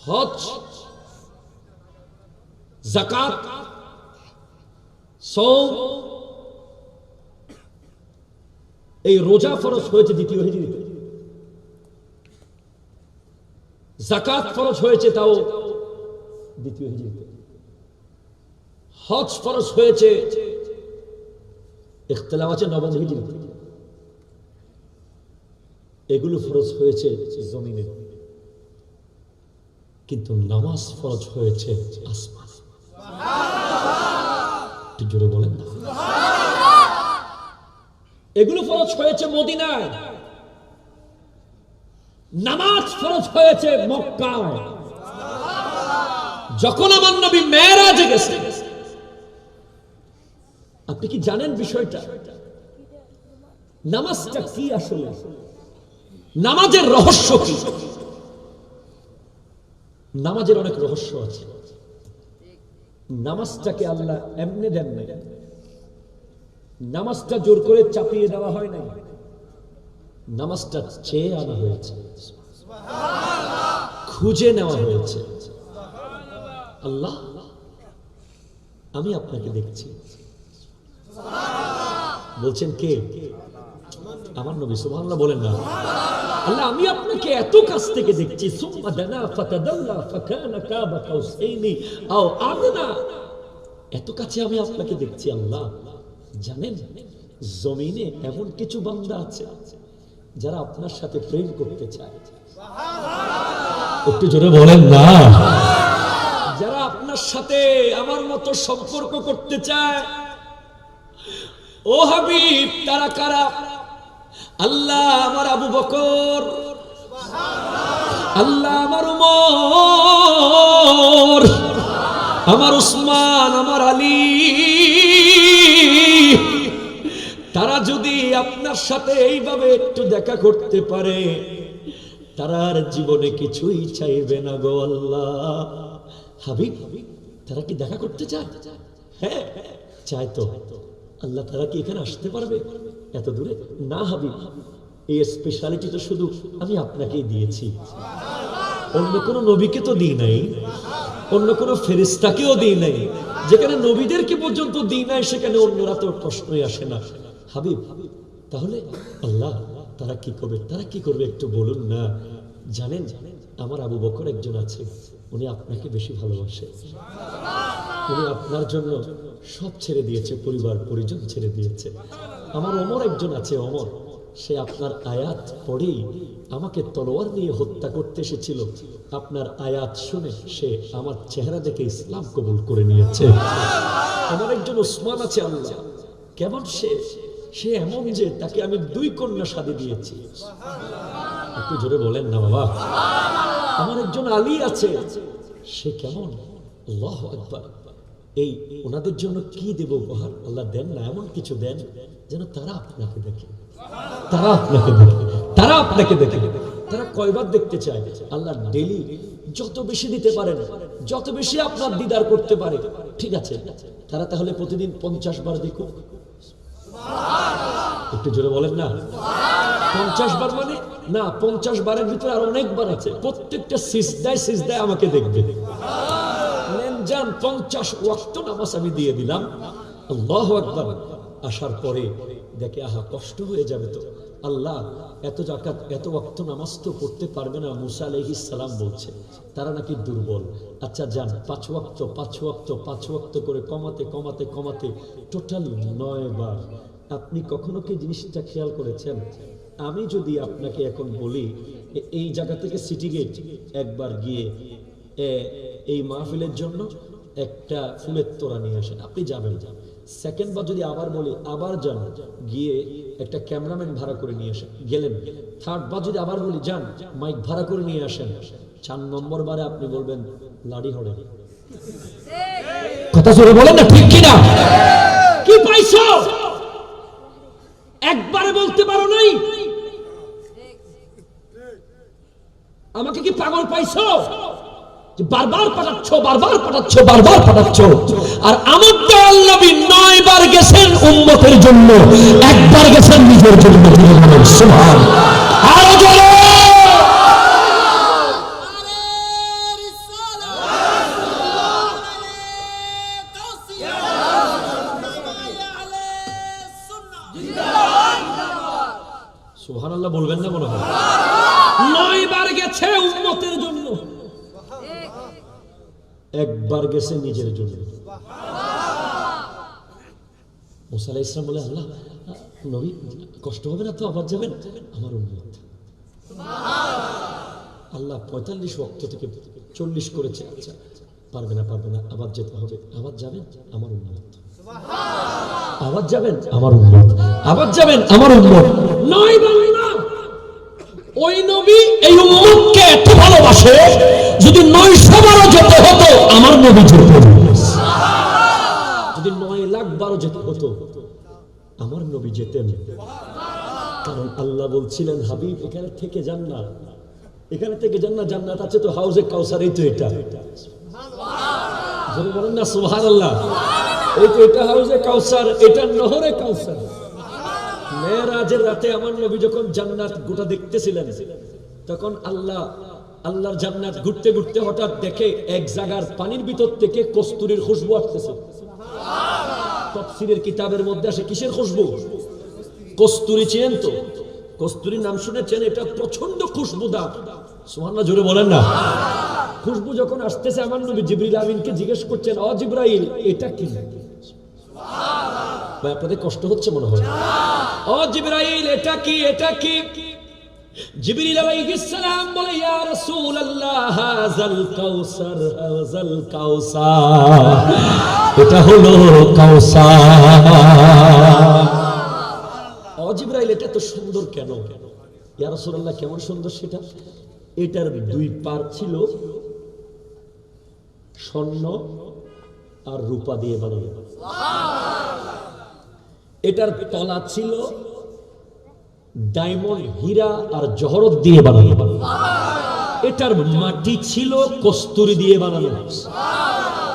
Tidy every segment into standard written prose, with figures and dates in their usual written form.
হজ, যাকাত, সওম, এই রোজা ফরজ হয়েছে দ্বিতীয় হিজরিতে। যাকাত ফরজ হয়েছে তাও দ্বিতীয় হিজরিতে। হজ ফরজ হয়েছে, ইখতিলাফ আছে, নবম হিজরিতে। এগুলো ফরজ হয়েছে জমিনে, কিন্তু নামাজ ফরজ হয়েছে আসমান। একটু জোরে বলেন না। এগুলো ফরজ হয়েছে মদিনায়, নামাজ ফরজ হয়েছে মক্কায়। যখন আমার নবী মেরাজে গেছে, আপনি কি জানেন বিষয়টা? নামাজটা কি আসলে? নামাজের রহস্য কি? নামাজের অনেক রহস্য আছে। নামাজটাকে আল্লাহ এমনি দেন নাই, নামাজটা জোর করে চাপিয়ে দেওয়া হয় নাই, নামাজটা চেয়ে আনা হয়েছে, খুঁজে নেওয়া হয়েছে। আল্লাহ, আমি আপনাকে দেখছি। বলছেন কে? আমার নবী। সুবহানাল্লাহ বলেন না। আল্লাহ, আমি আপনাকে এত কাছ থেকে দেখছি। সুম্মা দানা ফাতাদাল্লা ফাকানা কাবা কাউসাইনি আও আদনা। এত কাছে আমি আপনাকে দেখছি। আল্লাহ জানেন, জমিনে এমন কিছু বান্দা আছে যারা আপনার সাথে প্রেম করতে চায়। একটু জোরে বলেন না। যারা আপনার সাথে আমার মতো সম্পর্ক করতে চায়। ও হাবিব, তারা কারা? আল্লাহ আমার আবু বকর, আল্লাহ আমার উমর, আমার উসমান, আমার আলী। তারা যদি আপনার সাথে এইভাবে একটু দেখা করতে পারে, তারা আর জীবনে কিছুই চাইবে না গো আল্লাহ। হাবিব, তারা কি দেখা করতে চায়? হ্যাঁ চায় তো। আল্লাহ, তারা কি এখানে আসতে পারবে এত দূরে? না হাবিব, এই স্পেশালিটি তো শুধু আমি আপনাকেই দিয়েছি, অন্য কোন নবীকে তো দিই নাই, অন্য কোন ফেরেশতাকেও দিই নাই। যেখানে নবীদেরকে পর্যন্ত দিই নাই, সেখানে অন্যরা তো প্রশ্নই আসে না। হাবিব, তাহলে আল্লাহ তারা কি করবে? তারা কি করবে একটু বলুন না। জানেন, আমার আবু বকর একজন আছে, উনি আপনাকে বেশি ভালোবাসে। উনি আপনার জন্য সব ছেড়ে দিয়েছে, পরিবার পরিজন ছেড়ে দিয়েছে। আমার ওমর একজন আছে, ওমর, সে আপনার আয়াত পড়েই আমাকে তলোয়ার নিয়ে হত্যা করতে এসেছিল। আপনার আয়াত শুনে সে আমার চেহারা দেখে ইসলাম কবুল করে নিয়েছে। আমার একজন ওসমান আছে, আল্লাহ কেমন সে এমন যে তাকে আমি 2 কন্যা শাদী দিয়েছি। একটু জোরে বলেন না বাবা। আমার একজন আলী আছে, সে কেমন? আল্লাহু আকবার। এই ওনাদের জন্য কি দেব উপহার? আল্লাহ দেন না এমন কিছু দেন যেন তারা আপনাকে দেখে, তারা আপনাকে দেখে, তারা আপনাকে দেখে। তারা কয়বার দেখতে চায়? আল্লাহ ডেইলি যত বেশি দিতে পারেন, যত বেশি আপনার দিদার করতে পারে, ঠিক আছে। তারা তাহলে প্রতিদিন 50 বার দেখুক। একটু জোরে বলেন না। 50 বার মানে না, 50 বারের ভিতরে আর অনেকবার আছে। প্রত্যেকটা সিজদায় আমাকে দেখবে। যান 50 ওয়াক্ত নামাজ আমি দিয়ে দিলাম, আল্লাহু আকবার। আসার পরে দেখে আহা কষ্ট হয়ে যাবে তো। আল্লাহ এত যাকাত এত ওয়াক্ত নামাজ তো পড়তে পারবে না, মুসা আলাইহিস সালাম বলছে তারা নাকি দুর্বল। আচ্ছা যান 5 ওয়াক্ত করে কমাতে কমাতে কমাতে টোটাল 9 বার। আপনি কখনো কি জিনিসটা খেয়াল করেছেন? আমি যদি আপনাকে এখন বলি এই জায়গা থেকে সিটি গেট একবার গিয়ে এই মাহফিলের জন্য একটা ফুলের তোড়া নিয়ে আসেন, আপনি যাবেন। সেকেন্ড বার যদি আবার বলি আবার যান, গিয়ে একটা ক্যামেরাম্যান ভাড়া করে নিয়ে আসেন, গেলেন। থার্ড বার যদি আবার বলি যান, মাইক ভাড়া করে নিয়ে আসেন। 4 নম্বর বারে আপনি বলবেন লাড়ি হড়ে। কথা শুনে বলেন না, ঠিক কিনা? কি পাইছো? একবারে বলতে পারো নাই? আমাকে কি পাগল পাইছো? বারবার পাঠাচ্ছ, বারবার পাঠাচ্ছ, বারবার পাঠাচ্ছ। আর আমার দয়াল নবী 9 বার গেছেন উম্মতের জন্য, একবার গেছেন নিজের জন্য। সুবহানাল্লাহ। আরো জোরে। সুবহানাল্লাহ বলবেন না মনে হয়? 9 বার গেছে উম্মতের জন্য, একবার গেছে নিজের জন্য। মুসা আলাইহিস সালাম বলে, আল্লাহ নবী কষ্ট হবে না তো, আবার যাবেন? আমার উম্মত। আল্লাহ 45 ওয়াক্ত থেকে 40 করেছে। আচ্ছা পারবে না, আবার যেতে হবে। আবার যাবেন? আমার উম্মত। আবার যাবেন? আমার উম্মত। আবার যাবেন? আমার উম্মত। 9 বার না। ওই নবী এই উম্মতকে এত ভালোবাসে, যদি 900 বারও যেতে হতো আমার নবী যেতেন। যদি 9 লাখ বারও যেতে হতো আমার নবী যেতেন। কারণ আল্লাহ বলছিলেন, হাবিব এখানে থেকে যান না, এখানে থেকে যান না, জান্নাত আছে তো, হাউজে কাউসার, এই তো এটা। যদি বলেন না সুবহানাল্লাহ, এই তো এটা হাউজে কাউসার, এটা নহরে কাউসার। মেরাজের রাতে আমার নবী যখন জান্নাত গোটা দেখতেছিলেন, তখন আল্লাহর জান্নাত ঘুরতে ঘুরতে হঠাৎ দেখে এক জায়গার পানির ভিতর থেকে কস্তুরীর খুশবু আসতেছে। তাফসীরের কিতাবের মধ্যে আসে কিসের খুশবু? কস্তুরী। চেনেন তো? কস্তুরীর নাম শুনেছেন? এটা প্রচন্ড খুশবুদার। সুবহানাল্লাহ জোরে বলেন না। খুশবু যখন আসতেছে, আমার নবী জিবরিল আমিনকে জিজ্ঞেস করছেন, ও জিবরাইল এটা কি? ভাই আপনাদের কষ্ট হচ্ছে মনে হয়? ও জিবরাইল এটা কি, এটা কি? জিবরিল আলাইহিস সালাম বলে, ইয়া রাসূলুল্লাহ হাযাল কাউসার, হাযাল কাউসার, এটা হলো কাউসার। ও জিবরাইল এটা তো সুন্দর কেন? ইয়া রাসূলুল্লাহ কেমন সুন্দর সেটা? এটার 2 পার ছিল স্বর্ণ আর রূপা দিয়ে বানানো। এটার তলা ছিল ডায়মন্ড, হীরা আর জহরত দিয়ে বানানো। এটার মাটি ছিল কস্তুরী দিয়ে বানানো।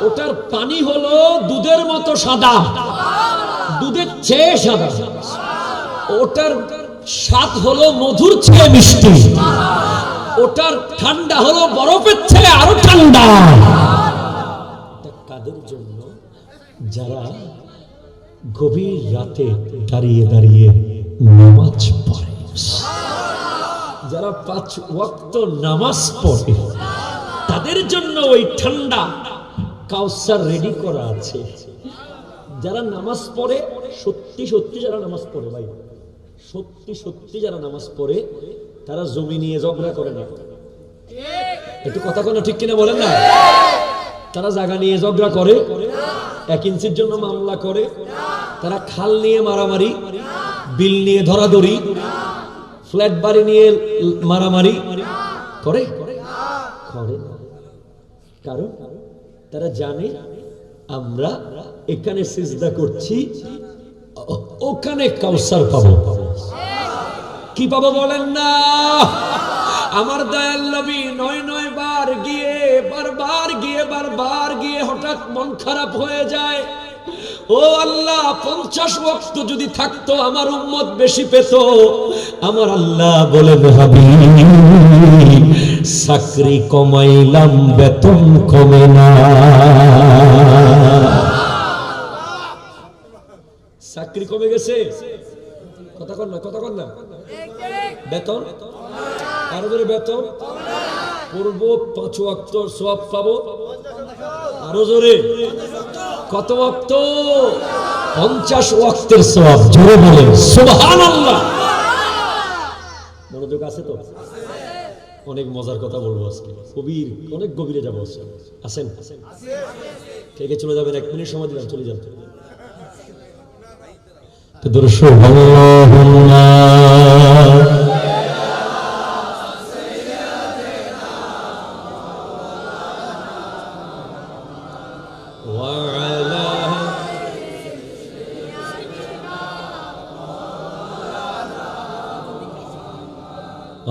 ওটার পানি হলো দুধের মতো সাদা, দুধের চেয়ে সাদা। ওটার স্বাদ হলো মধুর চেয়ে মিষ্টি। ওটার ঠান্ডা হলো বরফের চেয়ে আরো ঠান্ডা। কাদের জন্য? যারা গভীর রাতে দাঁড়িয়ে দাঁড়িয়ে নামাজ পড়ে, যারা 5 ওয়াক্ত নামাজ পড়ে, তাদের জন্য ওই ঠান্ডা কাউসার রেডি করা আছে। যারা নামাজ পড়ে, সত্যি সত্যি যারা নামাজ পড়ে, ভাই সত্যি সত্যি যারা নামাজ পড়ে, তারা জমি নিয়ে ঝগড়া করে না। একটু কথা কোনো ঠিক কিনা বলেন না? তারা জায়গা নিয়ে ঝগড়া করে, 1 ইঞ্চির জন্য মামলা করে, তারা খাল নিয়ে মারামারি, বিল নিয়ে ধরাধরি, ফ্ল্যাট বাড়ি নিয়ে মারামারি করে করে না। কারণ তারা জানে আমরা এখানে সিজদা করছি, ওখানে কাউসার পাবো। কি পাবো বলেন না? আমার দয়াল নবী 9 বার গিয়ে, বারবার গিয়ে হঠাৎ মন খারাপ হয়ে যায়। ও আল্লাহ, 50 ওয়াক্ত যদি থাকতো আমার উম্মত বেশি পেত। আমার আল্লাহ বলেন, হাবিব চাকরি কমাইলাম, বেতন কমে না। চাকরি কমে গেছে, কথা কর না। বেতন আরো জোরে, বেতন পূর্ব 5 ওয়াক্ত সওয়াব পাবো, আরো জোরে। কত ওয়াক্ত? 50 ওয়াক্তের সওয়াব। জোরে বলে সুবহানাল্লাহ। মনোযোগ আছে তো? অনেক মজার কথা বলবো আজকে, অনেক গভীরে যাবো। আসেন, কে চলে যাবেন? 1 মিনিট সময় দিলাম, চলে যান। দর্শক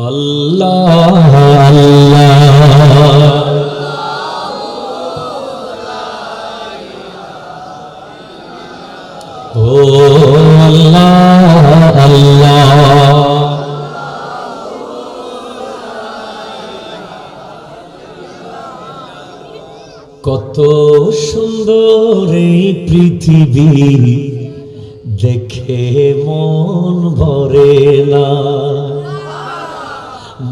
আল্লাহ কত সুন্দর এই পৃথিবী, দেখে মন ভরে না।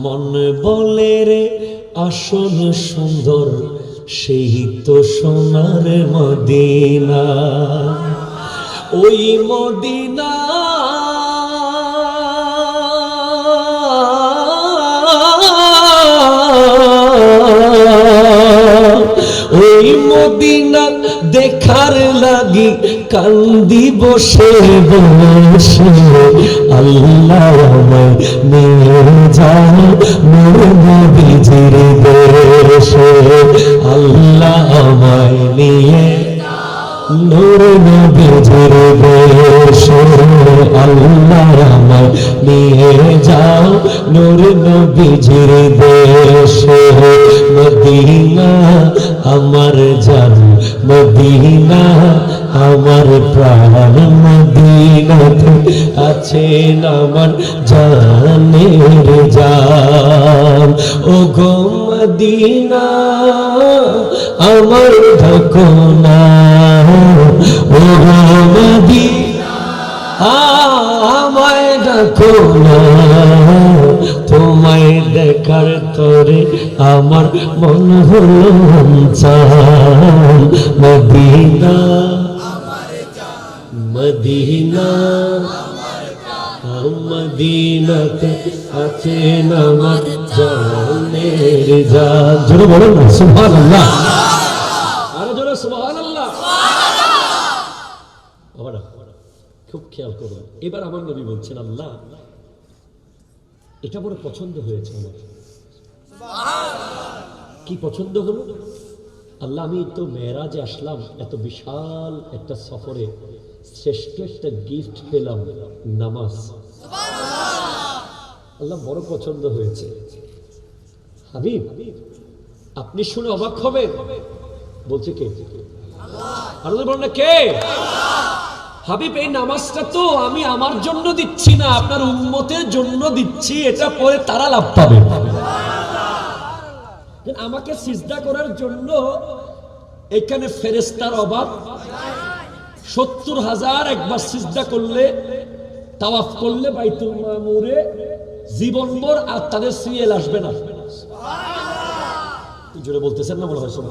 মন বলে রে আসল সুন্দর, সেই তো সোনার মদিনা। ওই মদিনা ওই মদিনা দেখার লাগি কান্দি বসে বসে। আল্লাহ আমায় নিয়ে যাও নূর নবীজির দেশে। আল্লাহ আমায় নিয়ে নূর নবীজির দেশে। আল্লাহ আমায় নিয়ে যাও নূর নবীজির দেশে। মদিনা আমার জান, মদিনা আমার প্রাণ, মদিনাতে আছেন আমার জানের জান। ও গো মদিনা আমার ঢাকনা, ও গো মদিনা আমায় ডাকো না। তোমায় দেখার তরে আমার মন হলো চান। মদিনা মদিনা মদিনাতে আছেন আমার জানের জান। জোরে বলেন না সুবহানাল্লাহ, আরো জোরে সুবহানাল্লাহ। খুব খেয়াল করুন, এবার আমার নবী বলছেন আল্লাহ এটা বড় পছন্দ হয়েছে আমার। কি পছন্দ হলো? আল্লাহ আমি তো মেরাজে আসলাম, এত বিশাল একটা সফরে শ্রেষ্ঠ একটা গিফট পেলাম, নামাজ। আল্লাহ বড় পছন্দ হয়েছে। হাবিব আপনি শুনে অবাক হবেন, বলছে কে? আল্লাহ বলেন না কে? হাবিব এই নামাজটা তো আমি আমার জন্য দিচ্ছি না, আপনার উম্মতের জন্য দিচ্ছি, এটা পরে তারা লাভ পাবে। আমাকে সিজদা করার জন্য এখানে ফেরেশতার অভাব। 70,000 একবার সিজদা করলে, তাওয়াফ করলে বাইতুল মামুরে জীবনভর আর তাদের সিএল আসবে না। জোরে বলতেছেন না মনে হয় সব।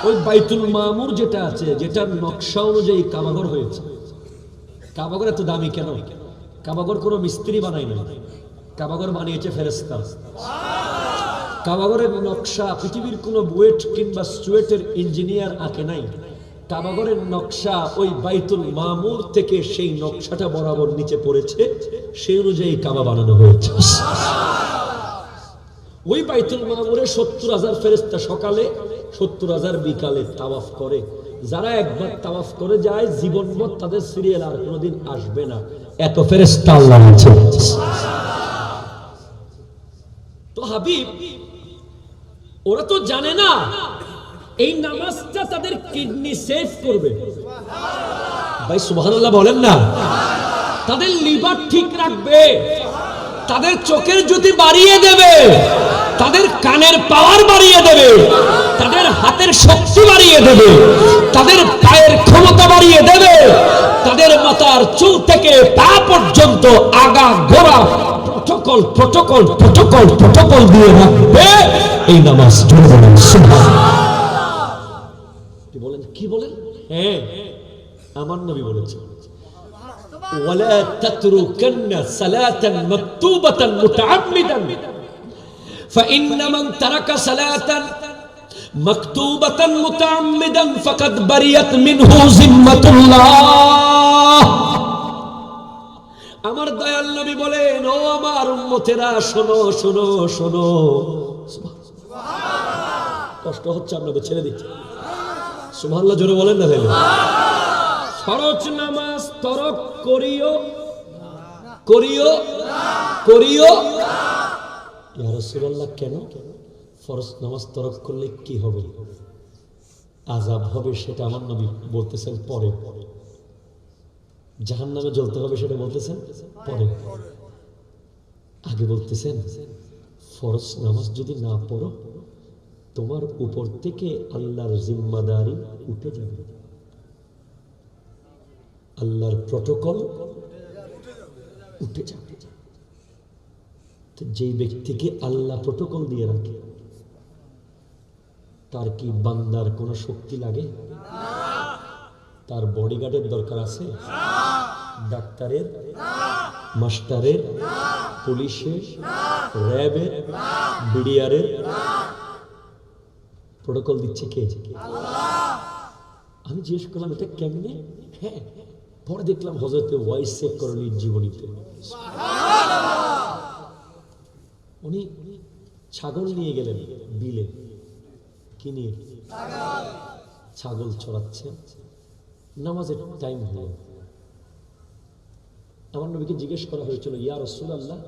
ওই বাইতুল মামুর যেটা আছে, যেটার নকশা অনুযায়ী কাবাঘর হয়েছে। কাবাঘর এত দামি কেন? কাবাঘর কোনো মিস্ত্রি বানায় না, কাবাঘর বানিয়েছে ফেরেশতা। কাবাঘরের নকশা পৃথিবীর কোনো বুয়েট কিংবা সুয়েটের ইঞ্জিনিয়ার আঁকে নাই। কাবাঘরের নকশা ওই বাইতুল মামুর থেকে সেই নকশাটা বরাবর নিচে পড়েছে, সেই অনুযায়ী কাবা বানানো হয়েছে। ওই বাইতুল মামুরে 70,000 ফেরেশতা সকালে, 70,000 বিকালে তাওয়াফ করে। যারা একবার তাওয়াফ করে যায় জীবনভর তাদের সিরিয়াল আর কোনোদিন আসবে না, এত ফেরেশতা আল্লাহ আছে। তো হাবিব ওরা তো জানে না এই নামাজটা তাদের কিডনি সেভ করবে। ভাই সুবহানাল্লাহ বলেন না। তাদের লিভার ঠিক রাখবে, তাদের চোখের জ্যোতি বাড়িয়ে দেবে, তাদের কানের পাওয়ার বাড়িয়ে দেবে, তাদের হাতের শক্তি বাড়িয়ে দেবে, তাদের পায়ের ক্ষমতা বাড়িয়ে দেবে, তাদের মাথার চুল থেকে পা পর্যন্ত আগা গোড়া প্রটোকল প্রটোকল প্রটোকল প্রটোকল দিয়ে রাখবে এই নামাজ। কি বলেন? কি বলেন? হ্যাঁ আমার নবী বলেছেন ওয়ালা তাতরুকান্না সালাতান মাকতুবাতান মুতাআম্মিদান فإن من ترك صلاة مكتوبة متعمدا فقد بريت منه ذمة الله। আমার দয়াল নবী বলেন, ও আমার উম্মতেরা শোনো শোনো শোনো। কষ্ট হচ্ছে আপনাদের, ছেড়ে দিচ্ছি। সুবহানাল্লাহ জোরে বলেন না তাহলে। ফরজ নামাজ তরক করিও করিও করিও। ইয়া রাসূলুল্লাহ কেন? ফরজ নামাজ তরক করলে কি হবে? আযাব হবে, সেটা আমার নবী বলতেছেন পরে। জাহান্নামে জ্বলতে হবে সেটা বলতেছেন পরে। আগে বলতেছেন ফরজ নামাজ যদি না পড়ো তোমার উপর থেকে আল্লাহর জিম্মাদারি উঠে যাবে, আল্লাহর প্রটোকল উঠে যাবে। তো যেই ব্যক্তিকে আল্লাহ প্রটোকল দিয়ে রাখে, তার কি বান্দার কোনো শক্তি লাগে? তার বডিগার্ডের দরকার আছে? ডাক্তারের, মাস্টারের, পুলিশের, র্যাবের, বিডিআরের প্রটোকল দিচ্ছে কে? আমি জিজ্ঞেস করলাম এটা কেমনে? হ্যাঁ, পরে দেখলাম হযরত ওয়াইস করণীর জীবনীতে উনি ছাগল নিয়ে গেলেন বিলে। কি নিয়ে? ছাগল চড়াচ্ছেন। নামাজের টাইম হলো। আমার নবীকে জিজ্ঞেস করা হয়েছিল, ইয়া রাসূলুল্লাহ,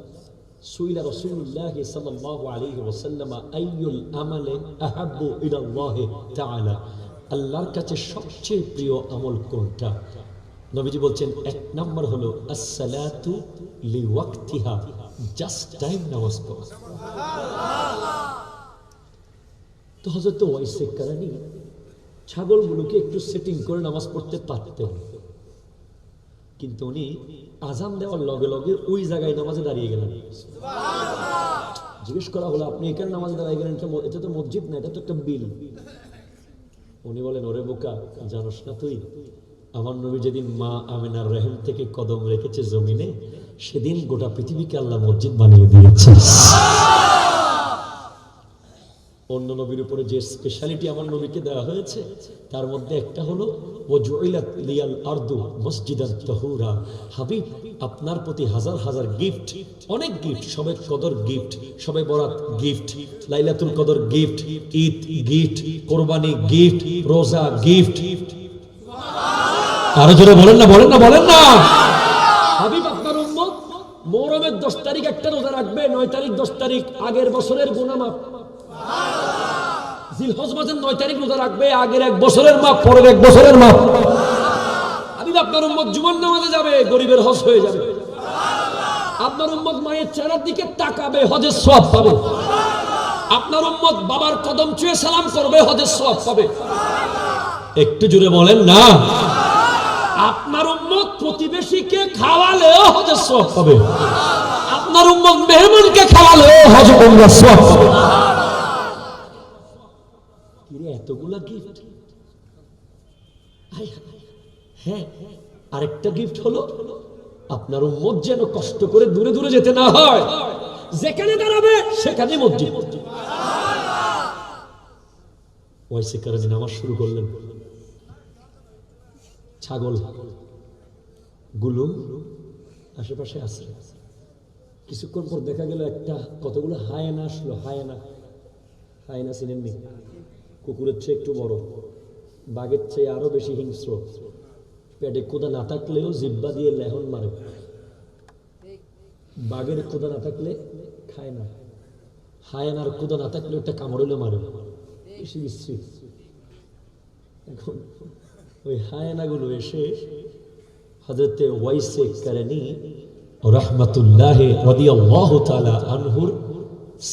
সুইলা রাসূলুল্লাহ সাল্লাল্লাহু আলাইহি ওয়াসাল্লাম আইয়ুল আমালি আহাব্বু ইলাল্লাহ তাআলা, আল্লাহর কাছে সবচেয়ে প্রিয় আমল কোনটা? নবীজি বলছেন, এক নাম্বার হলো আসসালাতু লিওয়াক্তিহা, জাস্ট টাইম নামাজ পড়া। তো হযরত ওয়াইস কারানী ছাগলগুলোকে একটু সেটিং করে নামাজ পড়তে পারতেন, কিন্তু উনি আজান দেওয়ার লগে লগে ওই জায়গায় নামাজে দাঁড়িয়ে গেলেন। জিজ্ঞেস করা হলো, আপনি এখানে নামাজে দাঁড়িয়ে গেলেন, এটা তো মসজিদ না, এটা তো একটা বিল। উনি বলেন, ওরে বোকা, জানোস না তুই আমার নবী যেদিন মা আমিনার রহিম থেকে কদম রেখেছে জমিনে, সেদিন গোটা পৃথিবীকে আল্লাহ মসজিদ বানিয়ে দিয়েছে। অন্য নবীর উপরে যে স্পেশালিটি আমার নবীকে দেওয়া হয়েছে তার মধ্যে একটা হলো ওয়াজুইলাত লিয়াল আরদু মসজিদান তাহুরা। হাবিব, আপনার প্রতি হাজার হাজার গিফট, অনেক গিফট, সবে কদর গিফট, সবে বরাত গিফট, লাইলাতুল কদর গিফট, ঈদ গিফট, কোরবানি গিফট, রোজা গিফট। আরো জোরে বলেন না, বলেন না, বলেন না। হাবিব, আপনার উম্মত মুহররমের 10 তারিখ একটা রোজা রাখবে, 9 তারিখ 10 তারিখ আগের বছরের গুনাহ মাফ। জিলহজ মাসের 9 তারিখ রোজা রাখবে, আগের এক বছরের মাপ, পরের এক বছরের মাপ। হাবিব, আপনার উম্মত জুমার নামাজে যাবে, গরিবের হজ হয়ে যাবে। আপনার উম্মত মায়ের চেহারার দিকে তাকাবে, হজের সওয়াব পাবে। আপনার উম্মত বাবার কদম ছুঁয়ে সালাম করবে, হজের সওয়াব পাবে। একটু জোরে বলেন না। আপনার উম্মত প্রতিবেশীকে খাওয়ালেও হজের সওয়াব পাবে। আপনার উম্মত মেহমানকে খাওয়ালেও হজ উমরার সওয়াব পাবে। এতগুলা গিফট। হ্যাঁ, আরেকটা গিফট হলো আপনার উম্মত যেন কষ্ট করে দূরে দূরে যেতে না হয়, যেখানে দাঁড়াবে সেখানে মসজিদ। ওয়াইসে কারানী নামাজ শুরু করলেন। ছাগল গুলো আশেপাশে আছে। কিছুক্ষণ পর দেখা গেল একটা কতগুলো হায়েনা আসলো। হায়েনা চিনেননি? কুকুরের চেয়ে একটু বড়, বাঘের চেয়ে আরো বেশি হিংস্র। পেটে ক্ষুধা না থাকলেও জিহ্বা দিয়ে লেহন মারে। বাঘের ক্ষুধা না থাকলে খায় না, হায়েনার ক্ষুধা না থাকলে একটা কামড়লে মারে, বেশি বিশ্রী। এখন ওই হায়েনাগুলো এসে হযরতে ওয়াইসে কারানী রাহমাতুল্লাহি রাদিয়াল্লাহু তাআলা আনহুর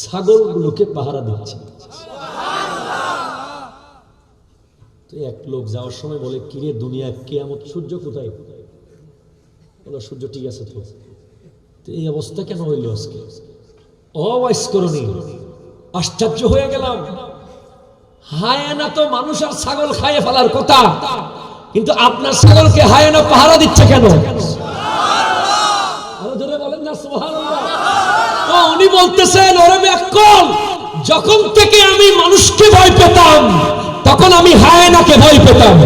ছাগলগুলোকে পাহারা দিচ্ছে। তো এক লোক যাওয়ার সময় বলে, কিরে দুনিয়া কিয়ামত, সূর্য কোথায়? বলে, সূর্য ঠিক আছে তো। এই অবস্থা কেন হইল আজকে? ওয়াইস করণী, আশ্চর্য হয়ে গেলাম। হায়েনা তো মানুষ আর ছাগল খাইয়ে ফেলার কথা, কিন্তু আপনার ছাগলকে হায়েনা পাহারা দিচ্ছে কেন? আরো জোরে বলেন না সুবহানাল্লাহ। উনি বলতেছেন, ওরে ব্যাকল, যখন থেকে আমি মানুষকে ভয় পেতাম তখন আমি হায়েনাকে ভয় পেতাম।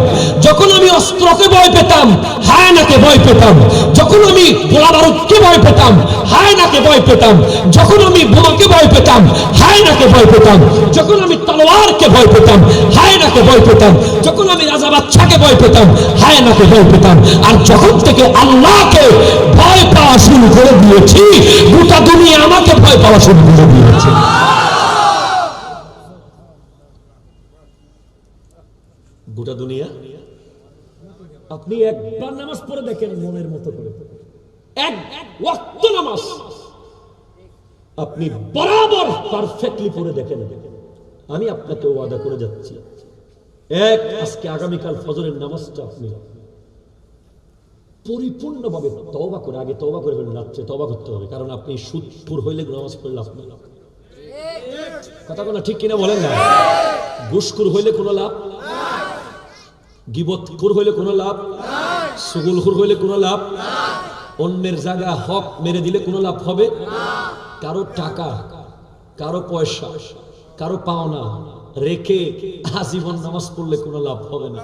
যখন আমি অস্ত্রকে ভয় পেতাম, হায়েনাকে ভয় পেতাম। যখন আমি গোলা বারুদকে ভয় পেতাম, হায়েনাকে ভয় পেতাম। যখন আমি বোমাকে ভয় পেতাম, হায়েনাকে ভয় পেতাম। যখন আমি তলোয়ারকে ভয় পেতাম, হায়েনাকে ভয় পেতাম। যখন আমি রাজা বাদশাকে ভয় পেতাম, হায়েনাকে ভয় পেতাম। আর যখন থেকে আল্লাহকে ভয় পাওয়া শুরু করে দিয়েছি, গোটা দুনিয়া আমাকে ভয় পাওয়া শুরু করে দিয়েছে। গোটা দুনিয়া। আপনি একবার নামাজ পড়ে দেখেন মনের মতো করে, এক ওয়াক্ত নামাজ আপনি বরাবর পারফেক্টলি পড়ে দেখেন। আমি আপনাকে ওয়াদা করে যাচ্ছি, আজকে আগামীকাল ফজরের নামাজটা আপনি পরিপূর্ণভাবে তওবা করে, আগে তওবা করে ফেলুন, রাত্রে তওবা করতে হবে, কারণ আপনি সুদখোর হইলে নামাজ পড়লে লাভ নেই। কথা কোনো ঠিক কিনা বলেন না? ঘুষখোর হইলে কোনো লাভ, গীবতখোর হইলে কোনো লাভ, চুগলখোর হইলে কোনো লাভ, অন্যের জায়গা হক মেরে দিলে কোনো লাভ হবে? কারো টাকা, কারো পয়সা, কারো পাওনা রেখে আজীবন নামাজ পড়লে কোনো লাভ হবে না।